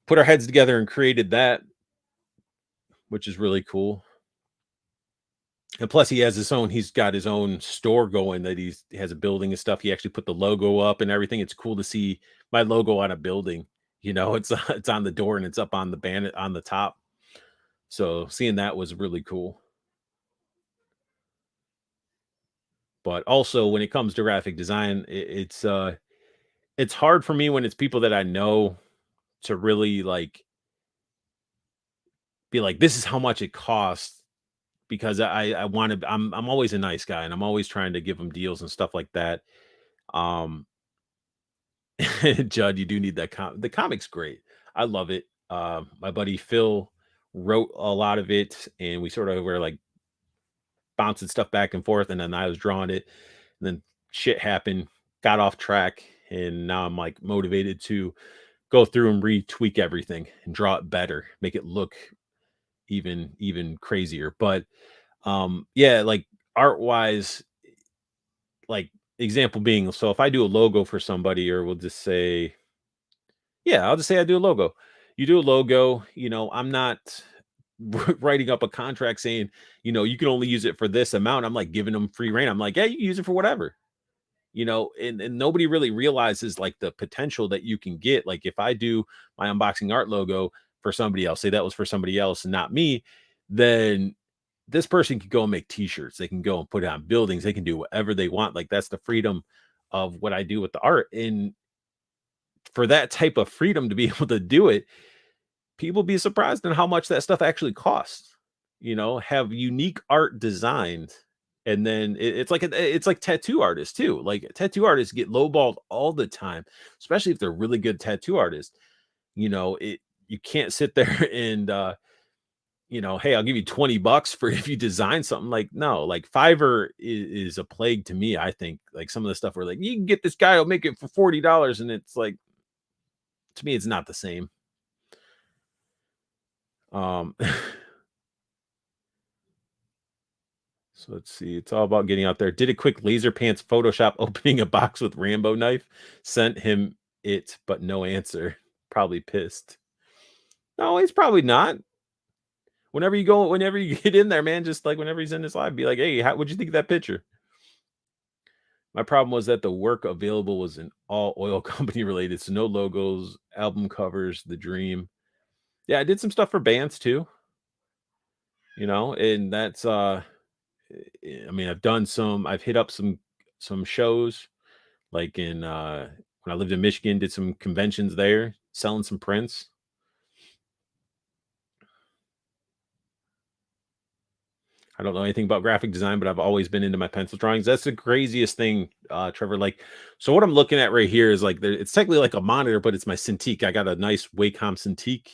put our heads together and created that, which is really cool. And plus, he's got his own store going that he has a building and stuff. He actually put the logo up and everything. It's cool to see my logo on a building. It's on the door and it's up on the band on the top. So seeing that was really cool. But also when it comes to graphic design, it's hard for me when it's people that I know to really like be like, this is how much it costs because I want to. I'm always a nice guy and I'm always trying to give them deals and stuff like that. Um, Judd, you do need that the comic's great. I love it. My buddy Phil wrote a lot of it, and we sort of were like bouncing stuff back and forth, and then I was drawing it, and then shit happened, got off track, and now I'm like motivated to go through and retweak everything and draw it better, make it look even crazier. But yeah, like art wise, like example being, so if I do a logo for somebody, or we'll just say, yeah, I'll just say I do a logo. You do a logo, I'm not writing up a contract saying, you can only use it for this amount. I'm like giving them free reign. I'm like, yeah, you can use it for whatever, and nobody really realizes like the potential that you can get. Like if I do my unboxing art logo for somebody else, say that was for somebody else and not me, then this person can go and make t-shirts. They can go and put it on buildings. They can do whatever they want. Like that's the freedom of what I do with the art. And for that type of freedom to be able to do it, people be surprised on how much that stuff actually costs. Have unique art designed, and then it's like tattoo artists too. Like tattoo artists get lowballed all the time, especially if they're really good tattoo artists. You can't sit there and hey, I'll give you $20 for if you design something. Like, no, like Fiverr is a plague to me. I think like some of the stuff where like you can get this guy, will make it for $40, and it's like, to me, it's not the same. Um, so let's see. It's all about getting out there. Did a quick laser pants Photoshop opening a box with Rambo knife. Sent him it, but no answer. Probably pissed. No, he's probably not. Whenever you get in there, man, just like whenever he's in his live, be like, hey, what'd you think of that picture? My problem was that the work available was in all oil company related, so no logos, album covers, the dream. Yeah, I did some stuff for bands too, and that's I mean, I've hit up some shows like in when I lived in Michigan, did some conventions there, selling some prints. I don't know anything about graphic design, but I've always been into my pencil drawings. That's the craziest thing, Trevor. Like, so what I'm looking at right here is like it's technically like a monitor, but it's my Cintiq. I got a nice Wacom Cintiq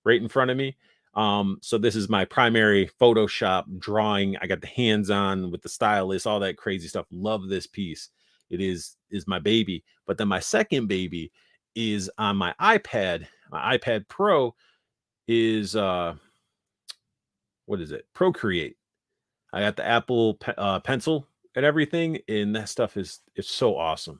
right in front of me. So this is my primary Photoshop drawing. I got the hands on with the stylus, all that crazy stuff. Love this piece. It is my baby. But then my second baby is on my iPad. My iPad Pro is what is it? Procreate. I got the Apple Pencil and everything, and that stuff is so awesome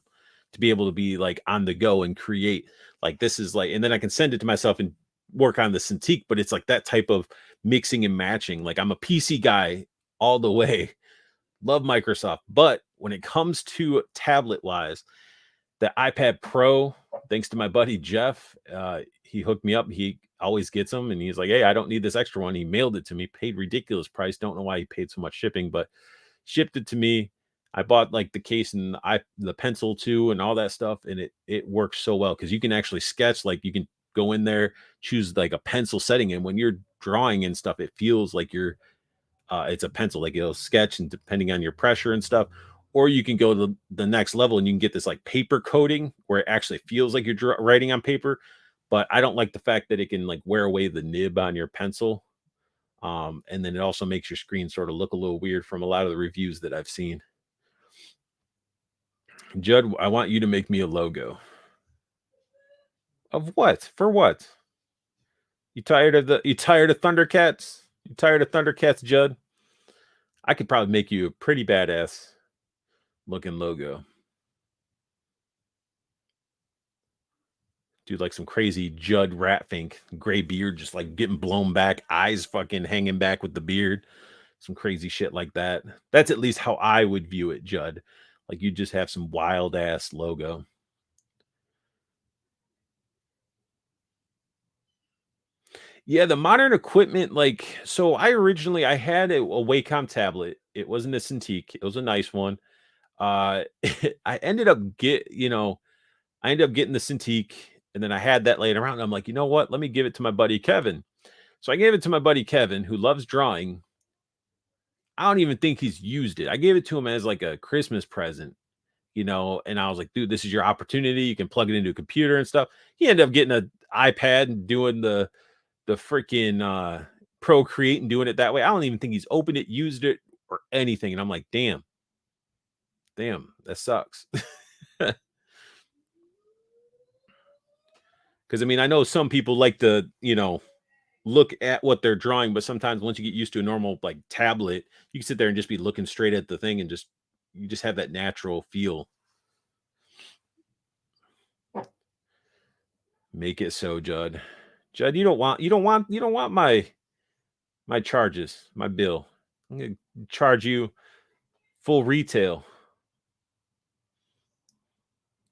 to be able to be like on the go and create. Like this is like, and then I can send it to myself and work on the Cintiq. But it's like that type of mixing and matching. Like I'm a PC guy all the way. Love Microsoft, but when it comes to tablet wise, the iPad Pro, thanks to my buddy Jeff, he hooked me up. He always gets them, and he's like, "Hey, I don't need this extra one." He mailed it to me, paid ridiculous price. Don't know why he paid so much shipping, but shipped it to me. I bought like the case and the pencil too, and all that stuff, and it works so well because you can actually sketch. Like you can go in there, choose like a pencil setting, and when you're drawing and stuff, it feels like it's a pencil, like it'll sketch, and depending on your pressure and stuff. Or you can go to the next level and you can get this like paper coating where it actually feels like you're writing on paper. But I don't like the fact that it can like wear away the nib on your pencil. And then it also makes your screen sort of look a little weird from a lot of the reviews that I've seen. Judd, I want you to make me a logo. Of what? For what? You tired of Thundercats? You tired of Thundercats, Judd? I could probably make you a pretty badass looking logo. Dude, like some crazy Judd Ratfink, gray beard, just like getting blown back, eyes fucking hanging back with the beard. Some crazy shit like that. That's at least how I would view it, Judd. Like you just have some wild ass logo. Yeah, the modern equipment, like so I had a Wacom tablet. It wasn't a Cintiq, it was a nice one. I ended up I ended up getting the Cintiq, and then I had that laying around. And I'm like, you know what? Let me give it to my buddy Kevin. So I gave it to my buddy Kevin, who loves drawing. I don't even think he's used it. I gave it to him as like a Christmas present, and I was like, dude, this is your opportunity. You can plug it into a computer and stuff. He ended up getting an iPad and doing the freaking Procreate and doing it that way. I don't even think he's opened it, used it, or anything. And I'm like, damn, that sucks. Because I mean, I know some people like to, look at what they're drawing, but sometimes once you get used to a normal like tablet, you can sit there and just be looking straight at the thing and just you just have that natural feel. Make it so, Judd. Judd, you don't want my charges, my bill. I'm gonna charge you full retail.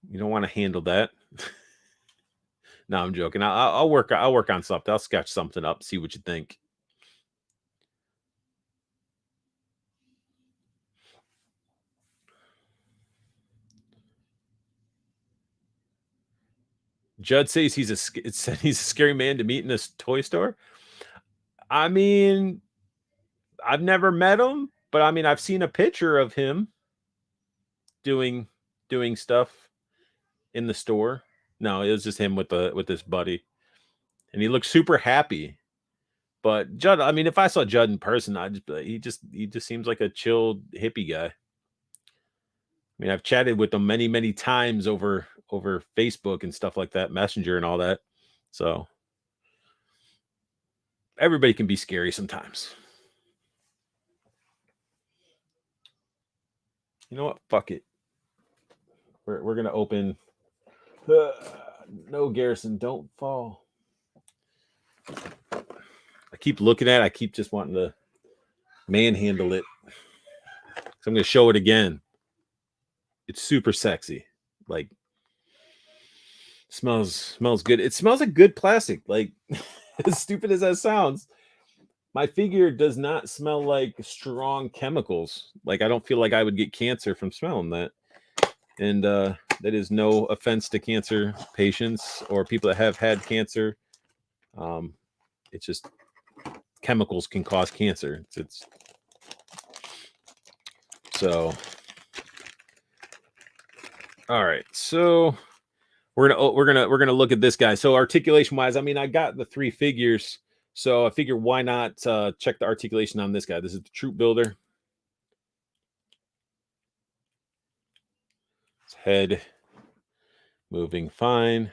You don't want to handle that. No, I'm joking. I'll work. I'll work on something. I'll sketch something up. See what you think. Judd says it said he's a scary man to meet in a toy store. I mean, I've never met him, but I mean, I've seen a picture of him doing doing stuff in the store. No, it was just him with this buddy, and he looked super happy. But Judd, I mean, if I saw Judd in person, I just be like, he just seems like a chill hippie guy. I mean, I've chatted with him many times over Facebook and stuff like that, Messenger and all that. So everybody can be scary sometimes. You know what? Fuck it. We're gonna open. No, Garrison, don't fall. I keep looking at it. I keep just wanting to manhandle it. So I'm gonna show it again. It's super sexy. Like smells good. It smells like good plastic. Like as stupid as that sounds, my figure does not smell like strong chemicals. Like I don't feel like I would get cancer from smelling that. And that is no offense to cancer patients or people that have had cancer. It's just chemicals can cause cancer. It's so. All right, so we're gonna look at this guy. So articulation wise, I mean, I got the 3 figures, so I figure why not check the articulation on this guy. This is the Troop Builder. His head moving fine.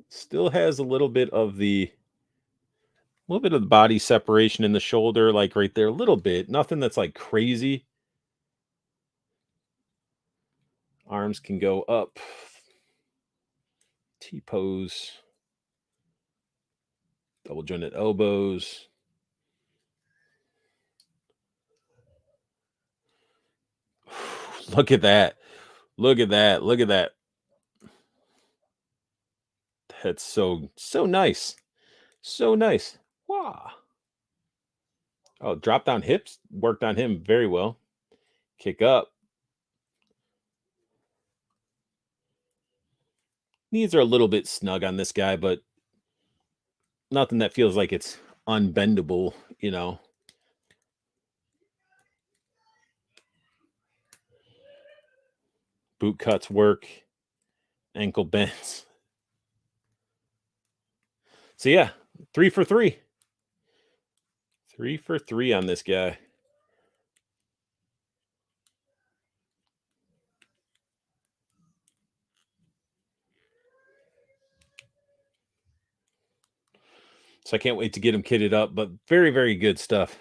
Still has a little bit of the body separation in the shoulder, like right there, a little bit. Nothing that's like crazy. Arms can go up. T-pose. Double jointed elbows. Look at that. Look at that. Look at that. That's so nice. So nice. Wow. Oh, drop down hips worked on him very well. Kick up. Knees are a little bit snug on this guy, but nothing that feels like it's unbendable, you know. Boot cuts work, ankle bends. So yeah, 3 for 3. 3 for 3 on this guy. So I can't wait to get him kitted up, but very good stuff.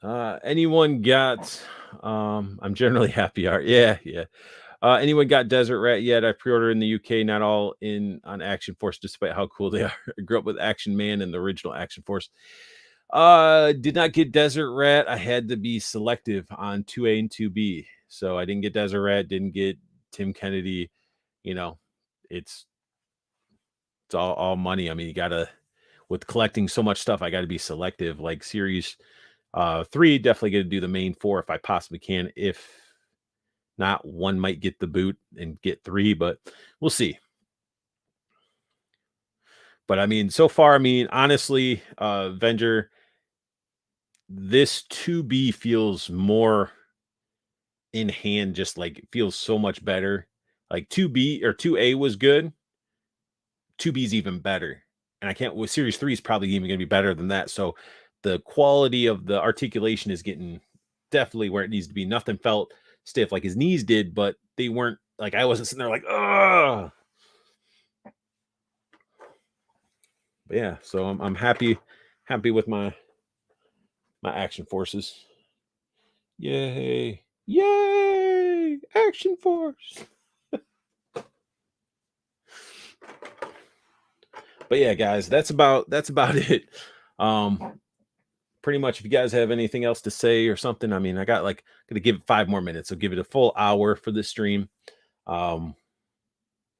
Anyone got I'm generally happy art. Yeah. Anyone got Desert Rat yet? I pre-ordered in the UK, not all in on Action Force, despite how cool they are. I grew up with Action Man and the original Action Force. Did not get Desert Rat. I had to be selective on 2A and 2B. So I didn't get Desert Rat, didn't get Tim Kennedy. You know, it's all money. I mean, you gotta with collecting so much stuff, I gotta be selective. Like series 3, definitely gonna do the main 4 if I possibly can. If not, 1 might get the boot and get 3, but we'll see. But I mean, so far, I mean, honestly, Avenger, this 2B feels more in hand, just like it feels so much better. Like 2B or 2A was good. 2B is even better. And I can't with series 3 is probably even gonna be better than that. So the quality of the articulation is getting definitely where it needs to be. Nothing felt stiff like his knees did, but they weren't like I wasn't sitting there like, oh. But yeah, so I'm happy with my action forces. Yay. Yay! Action force. But yeah, guys, that's about it. Um Pretty much if you guys have anything else to say or something, I mean, I got like gonna give it 5 more minutes. So give it a full hour for this stream. Um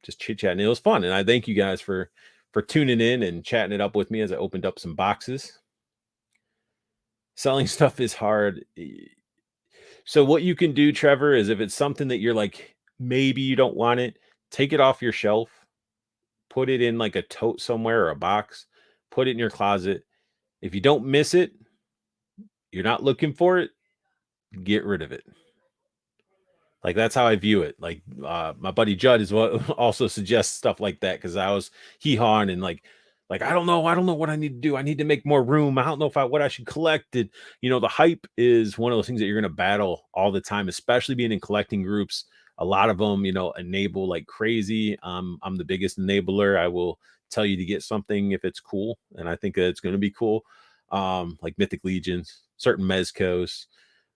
just chit chatting. It was fun. And I thank you guys for tuning in and chatting it up with me as I opened up some boxes. Selling stuff is hard. So what you can do, Trevor, is if it's something that you're like, maybe you don't want it, take it off your shelf, put it in like a tote somewhere or a box, put it in your closet. If you don't miss it, you're not looking for it, get rid of it. Like that's how I view it. Like my buddy Judd is what also suggests stuff like that because I was hee hawing and like I don't know what I need to do. I need to make more room. I don't know if I what I should collect. It, the hype is one of those things that you're gonna battle all the time, especially being in collecting groups. A lot of them, enable like crazy. I'm the biggest enabler. I will tell you to get something if it's cool, and I think that it's gonna be cool. Like Mythic Legions, certain mezcos.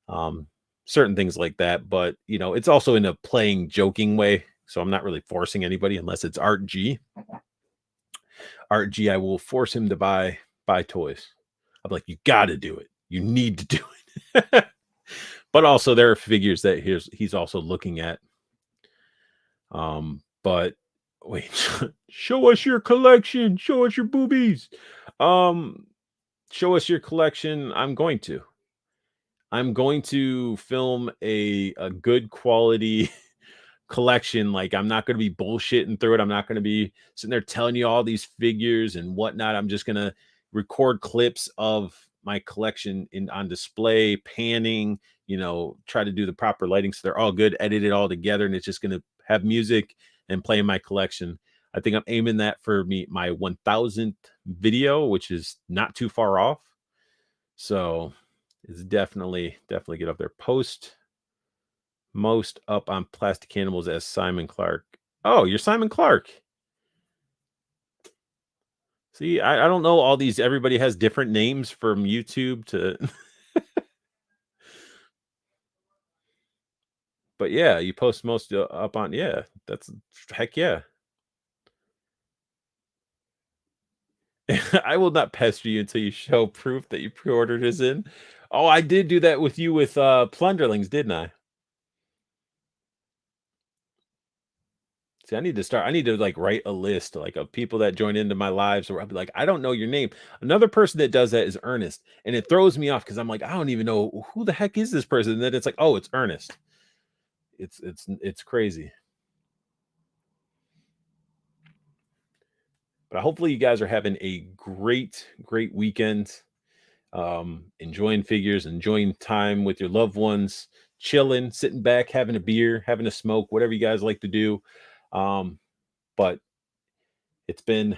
Um, Certain things like that. But it's also in a playing, joking way. So I'm not really forcing anybody unless it's Art G. Art G, I will force him to buy toys. I'm like, you got to do it. You need to do it. But also there are figures that he's also looking at. But wait, show us your collection. Show us your boobies. Show us your collection. I'm going to film a good quality collection. Like I'm not going to be bullshitting through it. I'm not going to be sitting there telling you all these figures and whatnot. I'm just going to record clips of my collection on display, panning, try to do the proper lighting so they're all good, edit it all together, and it's just going to have music and play in my collection. I think I'm aiming that for my 1000th video, which is not too far off. So it's definitely get up there. Post most up on Plastic Cannibals as Simon Clark. Oh, you're Simon Clark. See, I don't know all these. Everybody has different names from YouTube to. But yeah, you post most up on. Yeah, that's heck yeah. I will not pester you until you show proof that you pre-ordered is in. Oh, I did do that with you with Plunderlings, didn't I? See, I need to like write a list like of people that join into my lives where I'll be like, I don't know your name. Another person that does that is Ernest. And it throws me off because I'm like, I don't even know who the heck is this person. And then it's like, oh, it's Ernest. It's crazy. But hopefully you guys are having a great weekend. Enjoying figures, enjoying time with your loved ones, chilling, sitting back, having a beer, having a smoke, whatever you guys like to do. But it's been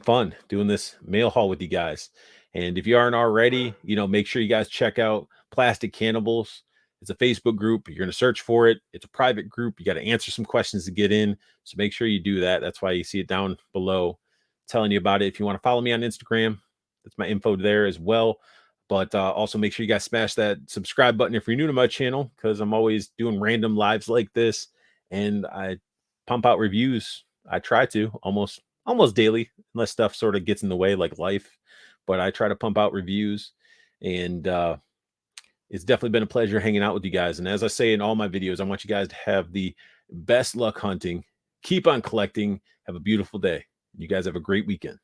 fun doing this mail haul with you guys. And if you aren't already, make sure you guys check out Plastic Cannibals. It's a Facebook group. You're going to search for it. It's a private group. You got to answer some questions to get in. So make sure you do that. That's why you see it down below telling you about it. If you want to follow me on Instagram, that's my info there as well. But also make sure you guys smash that subscribe button if you're new to my channel, because I'm always doing random lives like this. And I pump out reviews. I try to almost daily, unless stuff sort of gets in the way like life. But I try to pump out reviews. And it's definitely been a pleasure hanging out with you guys. And as I say in all my videos, I want you guys to have the best luck hunting. Keep on collecting. Have a beautiful day. You guys have a great weekend.